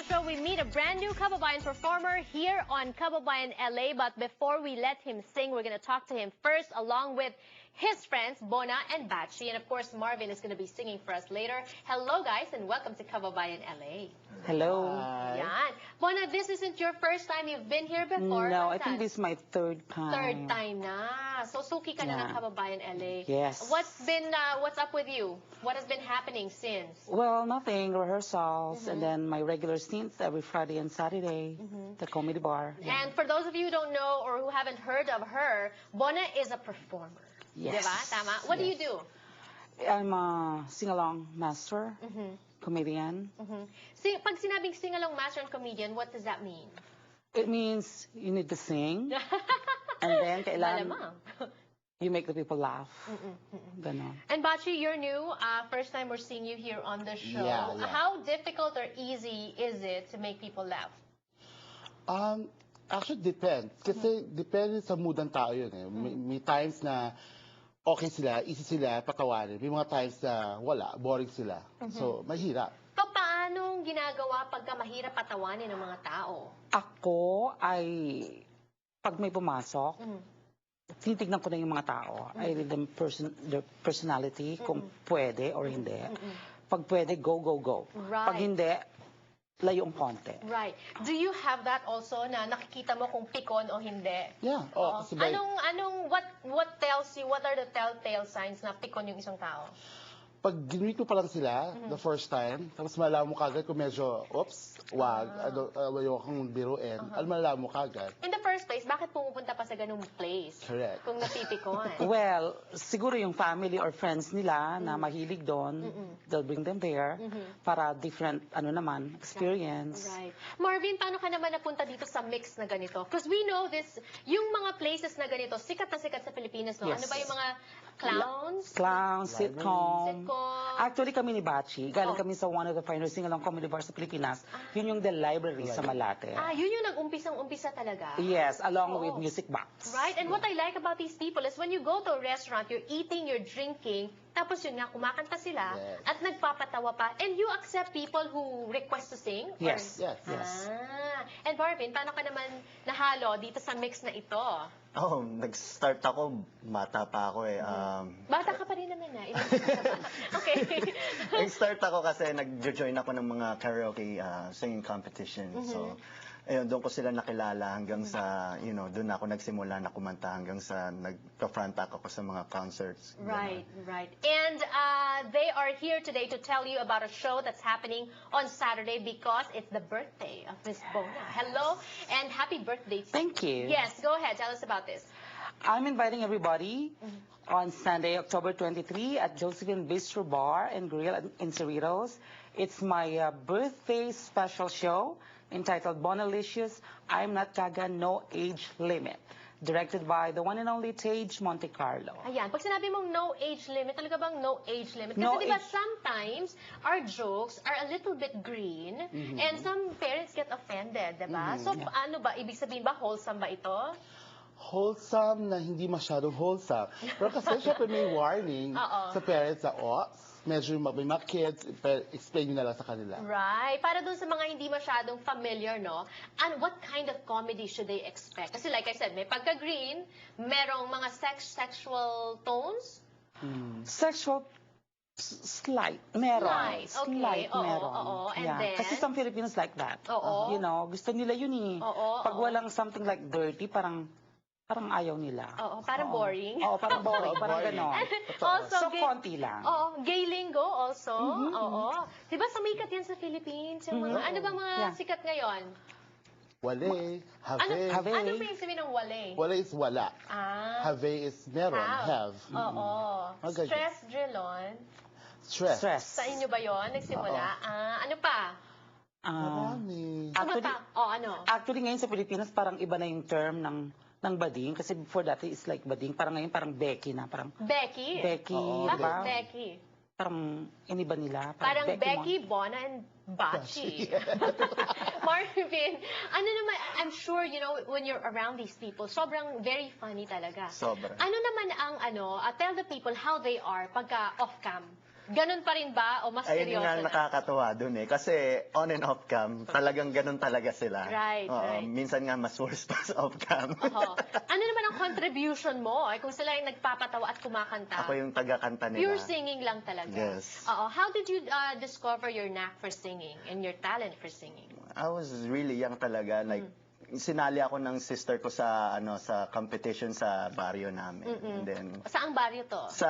show, we meet a brand new Kababayan performer here on Kababayan LA. But before we let him sing, we're going to talk to him first, along with his friends, Bona and Bachi. And of course, Marvin is going to be singing for us later. Hello, guys, and welcome to Kababayan LA. Hello. Yan. Bona, this isn't your first time you've been here before? No, I think this is my third time. Third time na. So, suki ka na ng Kababayan LA. Yes. What's up with you? What has been happening since? Well, nothing. Rehearsals, and then my regular stints every Friday and Saturday, the comedy bar. And for those of you who don't know or who haven't heard of her, Bona is a performer. Yes. Diba? Tama? What do you do? I'm a sing-along master, comedian. Pag sinabing sing-along master and comedian, what does that mean? It means you need to sing, and then kailangan you make the people laugh. Ganon. And Bachi, you're new. First time we're seeing you here on the show. Yeah. How difficult or easy is it to make people laugh? Actually, depends. Kasi depende sa mood ng tao yun eh. May times na okay sila, easy sila, patawarin. May mga times na wala, boring sila. So, mahirap. Paano ginagawa pagka mahirap patawanin ng mga tao? Ako ay, pag may pumasok, tinitignan ko na yung mga tao. I read their personality, kung pwede or hindi. Pag pwede, go, go, go. Right. Pag hindi, layo ang konti. Right. Do you have that also na nakikita mo kung pikon o hindi? Yeah. Oo. Kasi by, What tells you, what are the telltale signs na pikon yung isang tao? pag ginuit mo pa lang sila, the first time, tapos malalaman mo kagad kung medyo, oops, wag, ayaw kang biruin, malalaman mo kagad. In the first place, bakit pumupunta pa sa ganung place? Correct. Kung napipikon. Well, siguro yung family or friends nila na mahilig doon, they'll bring them there para different, experience. Right. Marvin, paano ka naman napunta dito sa mix na ganito? Because we know this, yung mga places na ganito, sikat na sikat sa Pilipinas, no? Yes. Ano ba yung mga clowns? Clowns, sitcom. Actually, kami ni Bachi, galing kami sa one of the finest sing-along comedy bars sa Pilipinas. Yun yung The Library sa Malate. Yun yung nag-umpisang-umpisa talaga. Yes, along with Music Box. Right, and what I like about these people is when you go to a restaurant, you're eating, you're drinking, tapos yun nga, kumakanta sila, at nagpapatawa pa, and you accept people who request to sing? Yes. Yes. And Marvin, paano ka naman nahalo dito sa mix na ito? Nag-start ako, bata pa ako eh. Bata ka pa rin naman na. Ilan ka ba? Okay. Nag-start ako kasi nag-join ako ng mga karaoke singing competition. So, ayun, doon ko sila nakilala hanggang sa, doon ako nagsimula na kumanta hanggang sa nag-front act ako sa mga concerts. Right. And they are here today to tell you about a show that's happening on Saturday because it's the birthday of Miss Bona. Hello and happy birthday to you. Thank you. Yes, go ahead. Tell us about this. I'm inviting everybody on Sunday, October 23 at Josephine Bistro Bar and Grill in Cerritos. It's my birthday special show entitled Bonalicious, I'm Not Gaga, No Age Limit. Directed by the one and only Tage Monte Carlo. Ayan, pag sinabi mong no age limit, talaga bang no age limit? Kasi No diba age. Sometimes our jokes are a little bit green and some parents get offended, diba? So ano ba, ibig sabihin ba wholesome ba ito? Wholesome na hindi masyadong wholesome. Pero kasi syempre may warning sa parents na, medyo may mga kids, explain nyo na lang sa kanila. Right. Para dun sa mga hindi masyadong familiar, no? And what kind of comedy should they expect? Kasi like I said, may pagka-green, merong mga sexual tones? Sexual slight, meron. Slight, okay. Meron. And then? Kasi some Filipinos like that. Oo. Gusto nila yun eh. Pag walang something like dirty, parang ayaw nila. Parang boring. Parang boring. Parang ganon. Also, so, konti lang. Gay lingo also. Diba sumikat yan sa Philippines? Yung mga, ano ba mga sikat ngayon? Wale, have. Ano ba yung sabihin ng wale? Wale is wala. Have is meron, have. Stress drill on. Stress. Sa inyo ba yon nagsimula? Ano pa? Marami. Actually, ngayon sa Pilipinas, parang iba na yung term ng bading. Kasi before that, it's like bading. Parang ngayon, parang Becky na. Parang Becky? Bakit Becky? Parang iniba nila. Parang Becky, Bona, and Bachi. Marvin, ano naman, I'm sure, when you're around these people, sobrang very funny talaga. Sobra. Ano naman ang, tell the people how they are pagka off-cam? Ganun pa rin ba? O mas Ayun seryoso nga na? nakakatuwa dun eh. Kasi on and off cam, talagang ganun talaga sila. Right, Oo, right. Minsan nga mas worse pa sa off cam. Oo. Ano naman ang contribution mo? Ay, kung sila yung nagpapatawa at kumakanta. Ako yung taga-kanta nila. Pure singing lang talaga. Yes. Oo. How did you discover your knack for singing and your talent for singing? I was really young talaga. Like, sinali ako ng sister ko sa sa competition sa barrio namin. And then, Saang baryo to? sa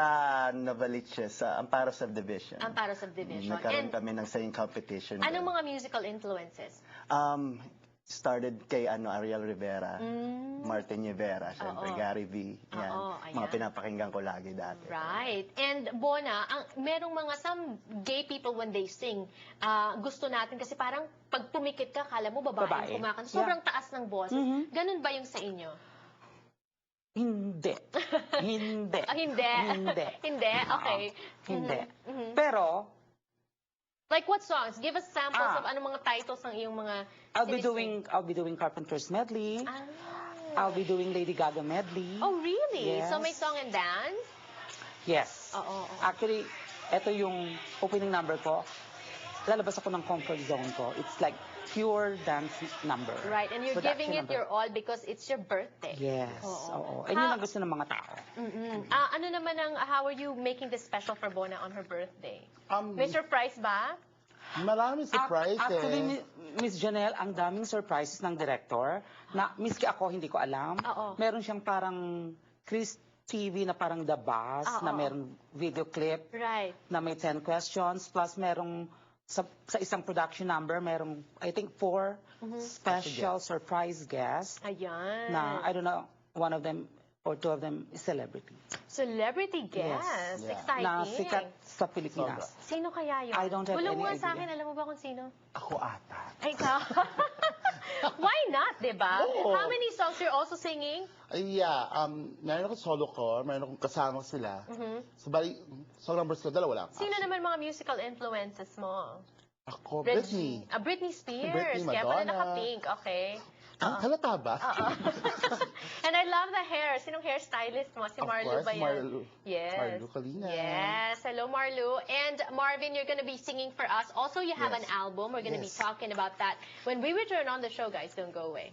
Novaliches, sa Amparo Subdivision. Amparo Subdivision. Nagkaroon And kami ng singing competition. anong doon. mga musical influences? Started kay Ariel Rivera, Martin Rivera, syempre, Oo. Gary V. Yan. Oo, Mga ayan. pinapakinggan ko lagi dati. Right. And Bona, merong mga some gay people when they sing, gusto natin kasi parang pag pumikit ka, kala mo babae Babae. yung kumakanta. Sobrang taas ng boses. Ganun ba yung sa inyo? Hindi. Hindi. Hindi. Hindi. Hindi? Okay. Hindi. Mhm. Pero, Like what songs? Give us samples Ah. of anong mga titles ng iyong mga I'll be sinising. doing Carpenter's medley. Ah. I'll be doing Lady Gaga medley. Oh, really? Yes. So may song and dance? Yes. Oo. Actually, ito yung opening number ko. Lalabas ako ng comfort zone ko. It's like pure dance number. Right. And you're Production giving it number. your all because it's your birthday. Yes. Oo. Oo. And yun ang gusto ng mga tao. Ano naman how are you making this special for Bona on her birthday? May Um, surprise ba? Maraming surprise Actually, eh. Miss Janelle, ang daming surprises ng director na miski ako hindi ko alam. Oo. Meron siyang parang Chris TV na parang The Boss, Oo. na merong video clip Right. na may 10 questions, plus merong sa isang production number, merong I think 4 special surprise guests Ayan. na I don't know, one of them or 2 of them is celebrity. Celebrity guest. Yeah. Exciting. Na sikat sa Pilipinas. Sino kaya yun? I don't have Bulong any mo nga sa idea. akin, alam mo ba kung sino? Ako ata. Ay, ikaw. Why not, diba? Oo. How many songs you're also singing? Ay, yeah, meron akong solo core, meron akong kasama sila. So, bali, song numbers ko, dalawa lang. Sino naman mga musical influences mo? Ako, Britney. Britney Spears. Britney, Kaya pala Madonna. naka-pink. Okay. Halata ba? And I love the hair. Sinong hairstylist mo? Si Of Marlu course, ba yan? Marlu. Yes. Marlu Colina. Yes. Hello, Marlu. And Marvin, you're gonna be singing for us. Also, you have Yes. an album. We're gonna be Yes. talking about that. When we return on the show, guys, don't go away.